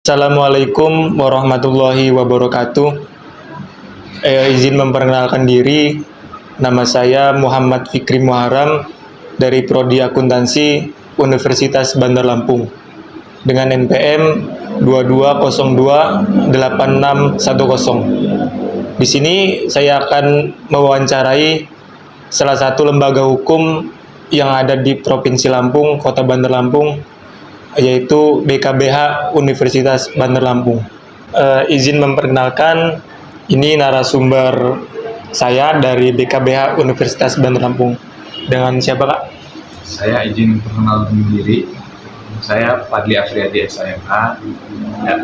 Assalamualaikum warahmatullahi wabarakatuh. Izin memperkenalkan diri, nama saya Muhammad Fikri Muharam dari Prodi Akuntansi Universitas Bandar Lampung dengan NPM 22028610. Di sini saya akan mewawancarai salah satu lembaga hukum yang ada di Provinsi Lampung, Kota Bandar Lampung, yaitu BKBH Universitas Bandar Lampung. Izin memperkenalkan, ini narasumber saya dari BKBH Universitas Bandar Lampung. Dengan siapa, Kak? Saya izin perkenalkan diri. Saya Fadli Afriyadi SMA.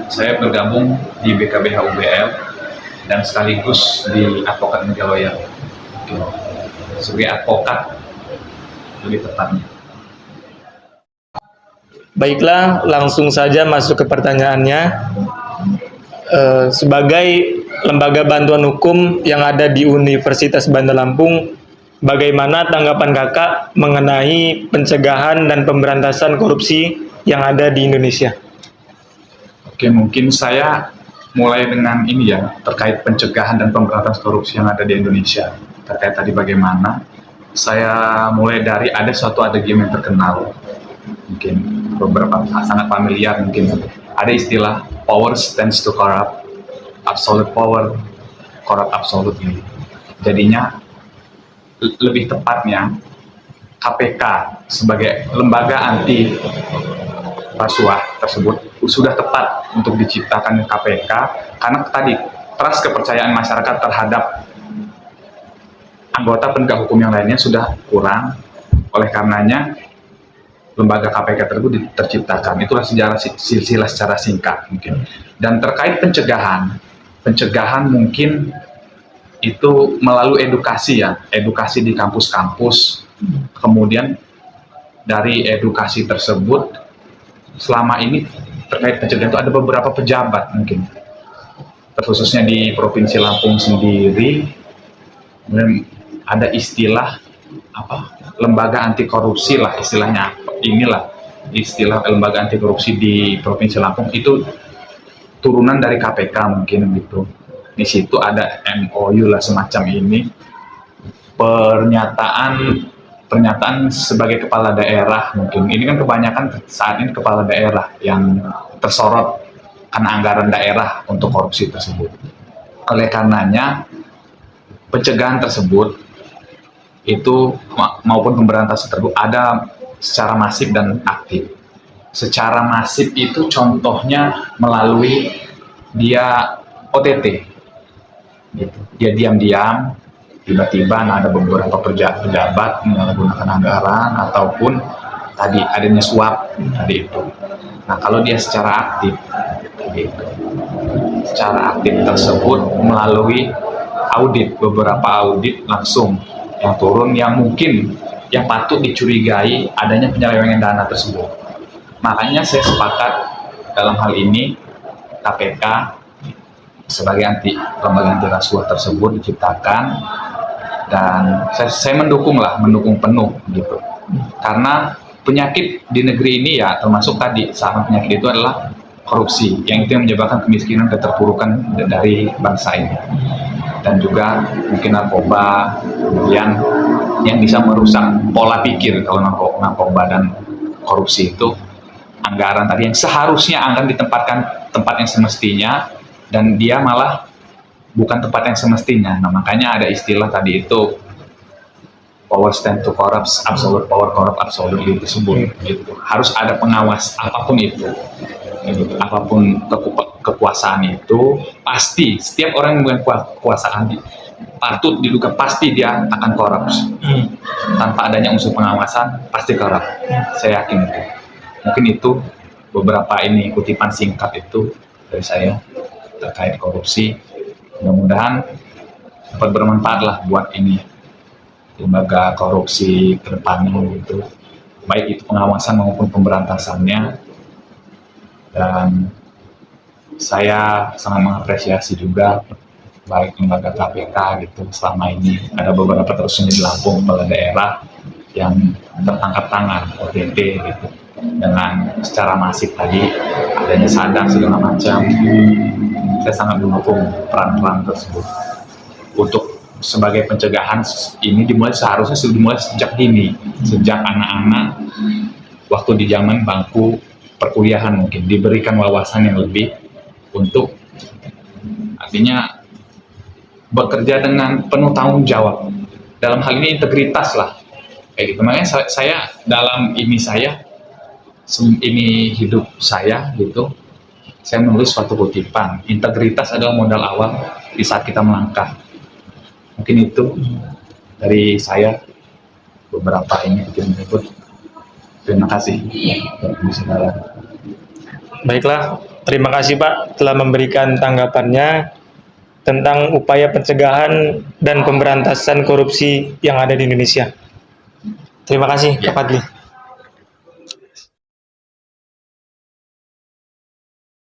Saya bergabung di BKBH UBL dan sekaligus di Advokat Media Lawyer. Sebagai advokat lebih tepatnya. Baiklah, langsung saja masuk ke pertanyaannya. Sebagai lembaga bantuan hukum yang ada di Universitas Bandar Lampung, bagaimana tanggapan Kakak mengenai pencegahan dan pemberantasan korupsi yang ada di Indonesia? Oke, mungkin saya mulai dengan ini ya, terkait pencegahan dan pemberantasan korupsi yang ada di Indonesia. Terkait tadi bagaimana, saya mulai dari ada suatu adegan yang terkenal, mungkin beberapa sangat familiar, mungkin ada istilah power tends to corrupt, absolute power corrupt absolutely. Jadinya lebih tepatnya KPK sebagai lembaga anti rasuah tersebut sudah tepat untuk diciptakan KPK karena tadi trust kepercayaan masyarakat terhadap anggota penegak hukum yang lainnya sudah kurang. Oleh karenanya lembaga KPK tersebut terciptakan. Itulah silsilah secara singkat mungkin. Dan terkait pencegahan mungkin itu melalui edukasi ya, edukasi di kampus-kampus. Kemudian dari edukasi tersebut selama ini terkait pencegahan itu ada beberapa pejabat mungkin, khususnya di Provinsi Lampung sendiri, kemudian ada istilah lembaga anti korupsi lah istilahnya. Inilah istilah lembaga anti korupsi di Provinsi Lampung, itu turunan dari KPK mungkin gitu. Di situ ada MOU lah semacam ini, pernyataan sebagai kepala daerah mungkin. Ini kan kebanyakan saat ini kepala daerah yang tersorot karena anggaran daerah untuk korupsi tersebut. Oleh karenanya pencegahan tersebut itu maupun pemberantasan tersebut ada secara masif dan aktif. Secara masif itu contohnya melalui dia OTT, gitu. Dia diam-diam, tiba-tiba ada beberapa pejabat menggunakan anggaran ataupun tadi adanya suap tadi itu. Nah, kalau dia secara aktif, gitu. Secara aktif tersebut melalui audit, beberapa audit langsung yang turun, yang mungkin yang patut dicurigai adanya penyelewengan dana tersebut. Makanya saya sepakat dalam hal ini KPK sebagai lembaga anti rasuah tersebut diciptakan, dan saya mendukung penuh gitu. Karena penyakit di negeri ini ya termasuk tadi salah penyakit itu adalah korupsi, yang itu yang menyebabkan kemiskinan, keterpurukan dari bangsa ini. Dan juga mungkin narkoba, kemudian yang bisa merusak pola pikir. Kalau narkoba dan korupsi itu anggaran tadi yang seharusnya anggaran ditempatkan tempat yang semestinya, dan dia malah bukan tempat yang semestinya. Nah, makanya ada istilah tadi itu power tends to corrupt, absolute power corrupt absolutely tersebut gitu. Harus ada pengawas apapun itu. Apapun kekuasaan itu, pasti setiap orang yang memegang kekuasaan patut diduga pasti dia akan korup. Tanpa adanya unsur pengawasan pasti korup. Saya yakin itu. Mungkin itu beberapa ini kutipan singkat itu dari saya terkait korupsi. Mudah-mudahan dapat bermanfaat lah buat ini lembaga korupsi ke depannya gitu. Baik itu pengawasan maupun pemberantasannya. Dan saya sangat mengapresiasi juga baik lembaga KPK gitu, selama ini ada beberapa terusnya di Lampung kepala daerah yang tertangkap tangan OTT gitu. dengan secara masif tadi adanya sadar segala macam. Saya sangat mendukung peran-peran tersebut. Untuk sebagai pencegahan ini seharusnya sudah dimulai sejak dini, sejak anak-anak waktu di zaman bangku perkuliahan mungkin diberikan wawasan yang lebih untuk artinya bekerja dengan penuh tanggung jawab. Dalam hal ini integritas lah, kayak gitu. Makanya saya dalam ini hidup saya gitu, saya menulis suatu kutipan, integritas adalah modal awal di saat kita melangkah. Mungkin itu dari saya beberapa ini bikin menyebut. Terima kasih. Baiklah, terima kasih Pak telah memberikan tanggapannya tentang upaya pencegahan dan pemberantasan korupsi yang ada di Indonesia. Terima kasih, Pak Fadli.